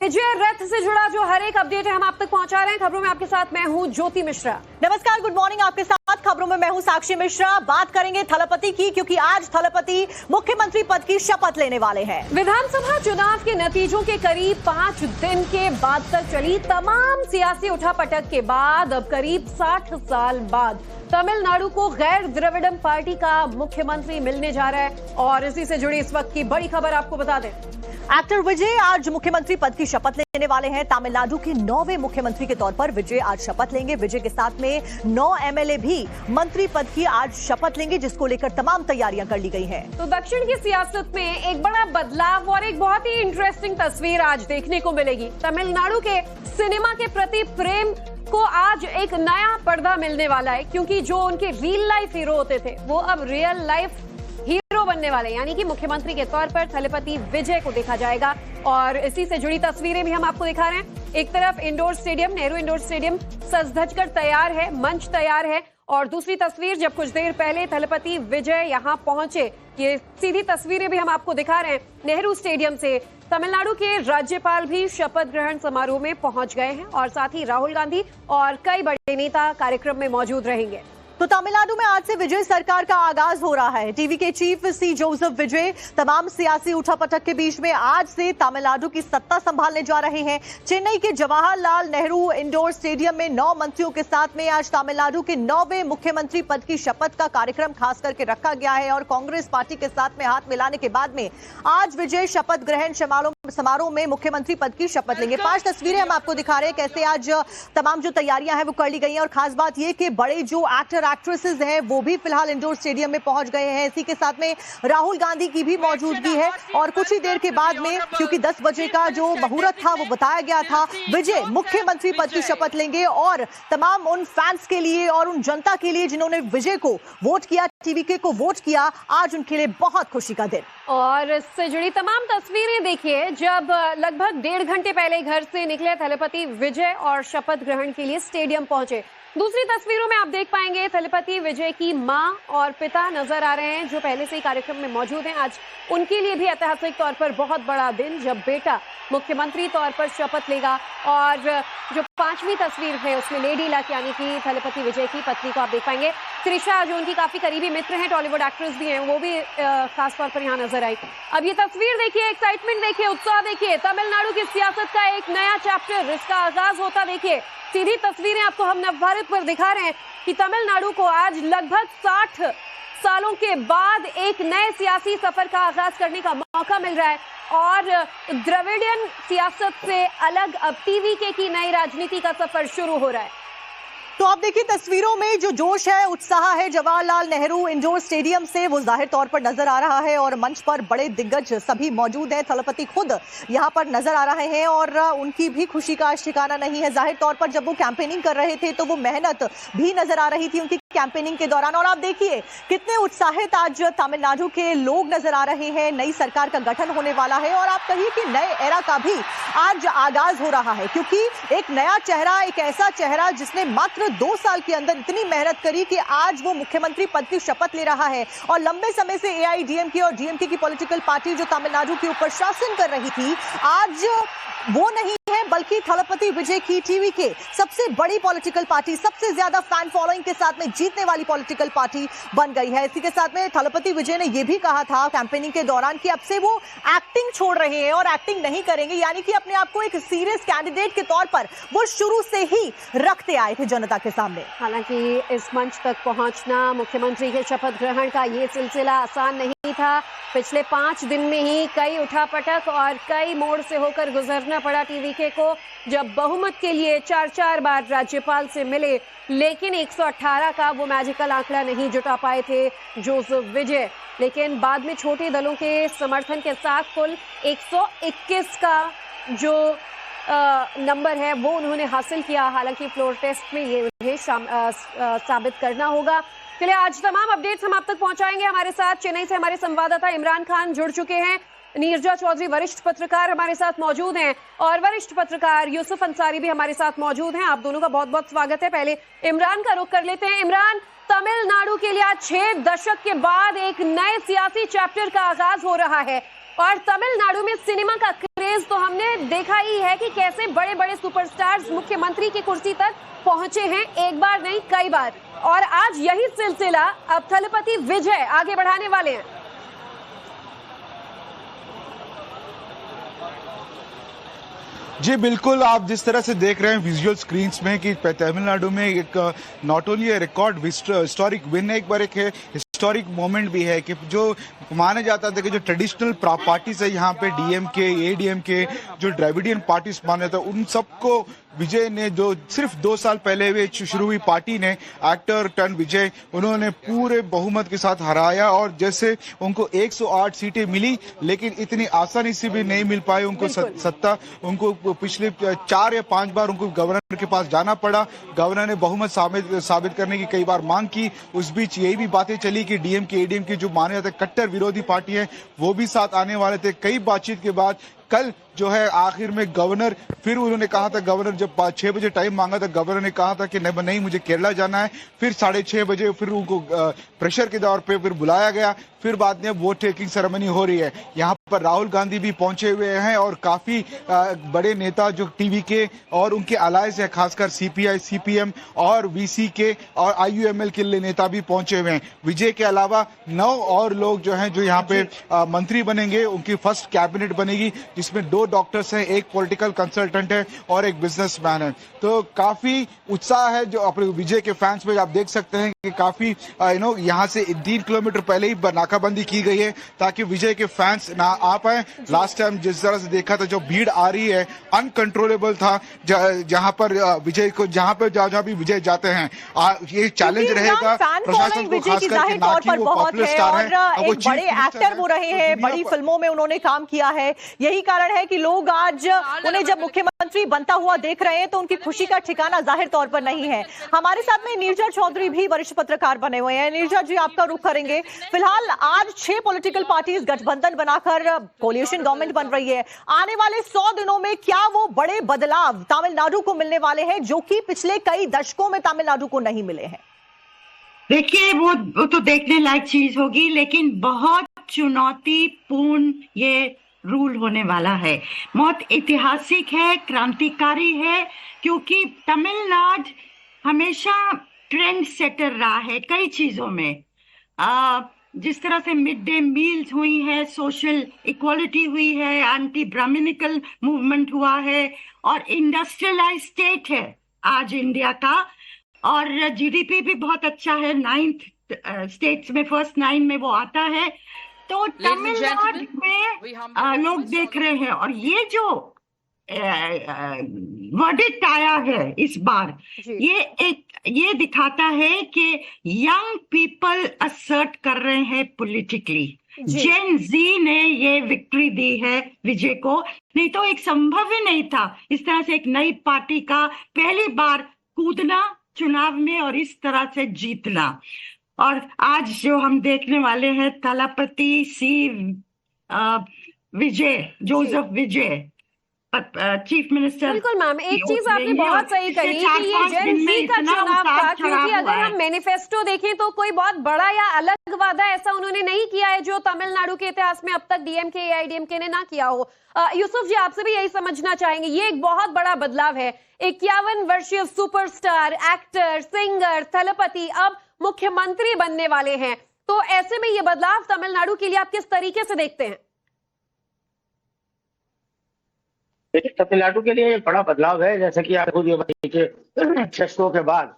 विजय रथ से जुड़ा जो हर एक अपडेट है हम आप तक पहुंचा रहे हैं। खबरों में आपके साथ मैं हूं ज्योति मिश्रा। नमस्कार, गुड मॉर्निंग। आपके साथ खबरों में मैं हूं साक्षी मिश्रा। बात करेंगे थलपति की, क्योंकि आज थलपति मुख्यमंत्री पद की शपथ लेने वाले हैं। विधानसभा चुनाव के नतीजों के करीब 5 दिन के बाद तक चली तमाम सियासी उठापटक के बाद अब करीब 60 साल बाद तमिलनाडु को गैर द्रविड़म पार्टी का मुख्यमंत्री मिलने जा रहा है। और इसी से जुड़ी इस वक्त की बड़ी खबर आपको बता दें। एक्टर विजय आज मुख्यमंत्री पद की शपथ लेने वाले हैं। तमिलनाडु के 9वें मुख्यमंत्री के तौर पर विजय आज शपथ लेंगे। विजय के साथ में 9 एमएलए भी मंत्री पद की आज शपथ लेंगे, जिसको लेकर तमाम तैयारियां कर ली गई हैं। तो दक्षिण की सियासत में एक बड़ा बदलाव और एक बहुत ही इंटरेस्टिंग तस्वीर आज देखने को मिलेगी। तमिलनाडु के सिनेमा के प्रति प्रेम को आज एक नया पर्दा मिलने वाला है, क्योंकि जो उनके रियल लाइफ हीरो होते थे वो अब रियल लाइफ हीरो बनने वाले, यानी कि मुख्यमंत्री के तौर पर थलपति विजय को देखा जाएगा। और इसी से जुड़ी तस्वीरें भी हम आपको दिखा रहे हैं। एक तरफ indoor stadium, Nehru indoor stadium सज धज कर तैयार है, मंच तैयार है। और दूसरी तस्वीर, जब कुछ देर पहले थलपति विजय यहां पहुंचे, ये सीधी तस्वीरें भी हम आपको दिखा रहे हैं नेहरू स्टेडियम से। तमिलनाडु के राज्यपाल भी शपथ ग्रहण समारोह में पहुंच गए हैं और साथ ही राहुल गांधी और कई बड़े नेता कार्यक्रम में मौजूद रहेंगे। तो तमिलनाडु में आज से विजय सरकार का आगाज हो रहा है। टीवी के चीफ सी जोसेफ विजय तमाम सियासी उठापटक के बीच में आज से तमिलनाडु की सत्ता संभालने जा रहे हैं। चेन्नई के जवाहरलाल नेहरू इंडोर स्टेडियम में 9 मंत्रियों के साथ में आज तमिलनाडु के 9वें मुख्यमंत्री पद की शपथ का कार्यक्रम खास करके रखा गया है। और कांग्रेस पार्टी के साथ में हाथ मिलाने के बाद में आज विजय शपथ ग्रहण समारोह में मुख्यमंत्री पद की शपथ लेंगे। 5 तस्वीरें हम आपको दिखा रहे हैं कैसे आज तमाम जो तैयारियां हैं वो कर ली गई हैं। और खास बात यह कि बड़े जो एक्ट्रेसेस हैं वो भी फिलहाल इंडोर स्टेडियम में पहुंच गए हैं। इसी के साथ में राहुल गांधी की भी मौजूदगी है। और कुछ ही देर के बाद में, क्योंकि 10 बजे का जो मुहूर्त था वो बताया गया था, विजय मुख्यमंत्री पद की शपथ लेंगे। और तमाम उन फैंस के लिए और उन जनता के लिए जिन्होंने विजय को वोट किया, टीवीके को वोट किया, आज उनके लिए बहुत खुशी का दिन। और इससे जुड़ी तमाम तस्वीरें देखिए, जब लगभग 1.5 घंटे पहले घर से निकले थलपति विजय और शपथ ग्रहण के लिए स्टेडियम पहुंचे। दूसरी तस्वीरों में आप देख पाएंगे थलपति विजय की मां और पिता नजर आ रहे हैं, जो पहले से ही कार्यक्रम में मौजूद हैं। आज उनके लिए भी ऐतिहासिक तौर पर बहुत बड़ा दिन, जब बेटा मुख्यमंत्री तौर पर शपथ लेगा। और जो 5वीं तस्वीर है उसमें लेडी लक, यानी कि थलपति विजय की पत्नी को आप देख पाएंगे। त्रिशा, जो उनकी काफी करीबी मित्र हैं, टॉलीवुड एक्ट्रेस भी हैं, वो भी खास तौर पर यहाँ नजर आई। अब ये तस्वीर देखिए, एक्साइटमेंट देखिए, उत्साह देखिए। तमिलनाडु की सियासत का एक नया चैप्टर, इसका आगाज होता देखिए। सीधी तस्वीरें आपको हम नवभारत पर दिखा रहे हैं कि तमिलनाडु को आज लगभग 60 सालों के बाद एक नए सियासी सफर का आगाज करने का मौका मिल रहा है। और द्रविडियन सियासत से अलग अब टीवीके की नई राजनीति का सफर शुरू हो रहा है। तो आप देखिए तस्वीरों में जो जोश है, उत्साह है जवाहरलाल नेहरू इंडोर स्टेडियम से, वो जाहिर तौर पर नजर आ रहा है। और मंच पर बड़े दिग्गज सभी मौजूद हैं। थलपति खुद यहां पर नजर आ रहे हैं और उनकी भी खुशी का ठिकाना नहीं है। जाहिर तौर पर जब वो कैंपेनिंग कर रहे थे तो वो मेहनत भी नजर आ रही थी उनकी कैंपेनिंग के दौरान। और आप देखिए कितने उत्साहित आज तमिलनाडु के लोग नजर आ रहे हैं। नई सरकार का गठन होने वाला है और आप कहिए कि नए एरा का भी आज आगाज हो रहा है, क्योंकि एक नया चेहरा, एक ऐसा चेहरा जिसने मात्र 2 साल के अंदर इतनी मेहनत करी कि आज वो मुख्यमंत्री पद की शपथ ले रहा है। और लंबे समय से एआईडीएमके और डीएमके की पॉलिटिकल पार्टी जो तमिलनाडु के ऊपर शासन कर रही थी, आज वो नहीं है, बल्कि थलपति विजय की टीवीके सबसे बड़ी पॉलिटिकल पार्टी, सबसे ज्यादा फैन फॉलोइंग के साथ में जीतने वाली पॉलिटिकल पार्टी बन गई है। इसी के साथ में थलपति विजय ने यह भी कहा था कैंपेनिंग के दौरान कि अब से वो एक्टिंग छोड़ रहे हैं और एक्टिंग नहीं करेंगे, यानी कि अपने आप को एक सीरियस कैंडिडेट के तौर पर वो शुरू से ही रखते आए थे जनता के सामने। हालांकि इस मंच तक पहुंचना, मुख्यमंत्री के शपथ ग्रहण का ये सिलसिला आसान नहीं था। पिछले 5 दिन में ही कई उठापटक और कई मोड़ से होकर गुजरना पड़ा टीवीके को, जब बहुमत के लिए 4 बार राज्यपाल से मिले, लेकिन 118 का वो मैजिकल आंकड़ा नहीं जुटा पाए थे जोसेफ विजय। लेकिन बाद में छोटे दलों के समर्थन के साथ कुल 121 का जो नंबर है वो उन्होंने हासिल किया। हालांकि फ्लोर टेस्ट में ये उन्हें साबित करना होगा। चलिए, आज तमाम अपडेट्स हम आप तक पहुंचाएंगे। हमारे साथ चेन्नई से हमारे संवाददाता इमरान खान जुड़ चुके हैं। नीरजा चौधरी वरिष्ठ पत्रकार हमारे साथ मौजूद हैं और वरिष्ठ पत्रकार यूसुफ अंसारी भी हमारे साथ मौजूद हैं। आप दोनों का बहुत बहुत स्वागत है। पहले इमरान का रुख कर लेते हैं। इमरान, तमिलनाडु के लिए आज 6 दशक के बाद एक नए सियासी चैप्टर का आगाज हो रहा है और तमिलनाडु में सिनेमा का क्रेज तो हमने देखा ही है कि कैसे बड़े बड़े सुपरस्टार्स मुख्यमंत्री की कुर्सी तक पहुंचे हैं, एक बार नहीं कई बार। और आज यही सिलसिला अब थलपति विजय आगे बढ़ाने वाले हैं। जी बिल्कुल, आप जिस तरह से देख रहे हैं विजुअल स्क्रीन्स में कि तमिलनाडु में एक not only record historic win है, एक बार एक हिस्टोरिक मोमेंट भी है कि जो माना जाता था कि जो ट्रेडिशनल पार्टीज है यहाँ पे डीएमके, एडीएमके, जो द्रविडियन पार्टीज माना जाता है, उन सबको विजय ने, जो सिर्फ 2 साल पहले हुए शुरू हुई पार्टी ने, एक्टर टर्न विजय, उन्होंने पूरे बहुमत के साथ हराया। और जैसे उनको 108 सीटें मिली, लेकिन इतनी आसानी से भी नहीं मिल पाई उनको सत्ता। उनको पिछले 4 या 5 बार उनको गवर्नर के पास जाना पड़ा। गवर्नर ने बहुमत साबित करने की कई बार मांग की। उस बीच यही भी बातें चली कि डीएमके, एडीएमके जो माने जाते कट्टर विरोधी पार्टी है, वो भी साथ आने वाले थे। कई बातचीत के बाद कल जो है आखिर में गवर्नर, फिर उन्होंने कहा था, गवर्नर जब 6 बजे टाइम मांगा था, गवर्नर ने कहा था कि नहीं मुझे केरला जाना है। फिर 6:30 बजे फिर उनको प्रेशर के दौर पे फिर बुलाया गया। फिर बाद में वोट टेकिंग सेरेमनी हो रही है। यहाँ पर राहुल गांधी भी पहुंचे हुए हैं और काफी बड़े नेता जो टीवीके और उनके अलायंस है, खासकर सीपीआई, सीपीएम और वीसीके और आईयूएमएल के नेता भी पहुंचे हुए हैं। विजय के अलावा 9 और लोग जो हैं जो यहाँ पे मंत्री बनेंगे, उनकी फर्स्ट कैबिनेट बनेगी, जिसमें 2 डॉक्टर्स हैं, एक पॉलिटिकल कंसल्टेंट है और एक बिजनेसमैन है। तो काफी उत्साह है जो अपने विजय के फैंस में। आप देख सकते हैं कि काफी यहाँ से 3 किलोमीटर पहले ही नाकाबंदी की गई है ताकि विजय के फैंस ना आ पाए। लास्ट टाइम जिस तरह से देखा था, जो भीड़ आ रही है, अनकंट्रोलेबल था। जहां पर विजय को जहां भी विजय जाते हैं, ये चैलेंज रहेगा प्रशासन को, खासकर नाकी वो पॉपुलर स्टार है, वो बड़े एक्टर वो रहे हैं, बड़ी फिल्मों में उन्होंने काम किया है। यही कारण है कि लोग आज उन्हें जब मुख्यमंत्री बनता हुआ देख रहे हैं तो उनकी खुशी का ठिकाना जाहिर तौर पर नहीं है। हमारे साथ में नीरजा चौधरी भी वरिष्ठ पत्रकार बने हुए हैं। नीरजा जी, आपका रुख करेंगे। फिलहाल आज 6 पॉलिटिकल पार्टीज गठबंधन बनाकर कोलिशन गवर्नमेंट बन रही है। आने वाले 100 दिनों में क्या वो बड़े बदलाव तमिलनाडु को मिलने वाले हैं जो कि पिछले कई दशकों में तमिलनाडु को नहीं मिले हैं? देखिए, वो तो देखने लायक चीज होगी, लेकिन बहुत चुनौतीपूर्ण ये रूल होने वाला है। बहुत ऐतिहासिक है, क्रांतिकारी है, क्योंकि तमिलनाडु हमेशा ट्रेंड सेटर रहा है कई चीजों में। जिस तरह से मिड डे मील्स हुई है, सोशल इक्वालिटी हुई है, एंटी ब्राह्मणिकल मूवमेंट हुआ है, और इंडस्ट्रियलाइज स्टेट है आज इंडिया का। और जीडीपी भी बहुत अच्छा है, 9th स्टेट्स में, फर्स्ट 9 में वो आता है। तो तमिलनाडु में लोग देख रहे हैं, और ये जो वर्डिक्ट आया है इस बार, ये दिखाता है कि यंग पीपल असर्ट कर रहे हैं पॉलिटिकली। जेन जी ने ये विक्ट्री दी है विजय को, नहीं तो एक संभव ही नहीं था इस तरह से एक नई पार्टी का पहली बार कूदना चुनाव में और इस तरह से जीतना। और आज जो हम देखने वाले हैं, थलपति विजय, जोसेफ विजय, चीफ मिनिस्टर। बिल्कुल मैम, एक चीज आपने बहुत सही कही कि ये जेन जी का चुनाव था, क्योंकि अगर हम मैनिफेस्टो देखें तो कोई बहुत बड़ा या अलग वादा ऐसा उन्होंने नहीं किया है जो तमिलनाडु के इतिहास में अब तक डीएमके या आईडीएमके ने ना किया हो। यूसुफ जी, आपसे भी यही समझना चाहेंगे, ये एक बहुत बड़ा बदलाव है। 51 वर्षीय सुपरस्टार, एक्टर, सिंगर थलपति अब मुख्यमंत्री बनने वाले हैं। तो ऐसे में ये बदलाव तमिलनाडु के लिए आप किस तरीके से देखते हैं? देखिए, तमिलनाडु के लिए एक बड़ा बदलाव है। जैसे कि आप खुद ये बताइए कि 6 के बाद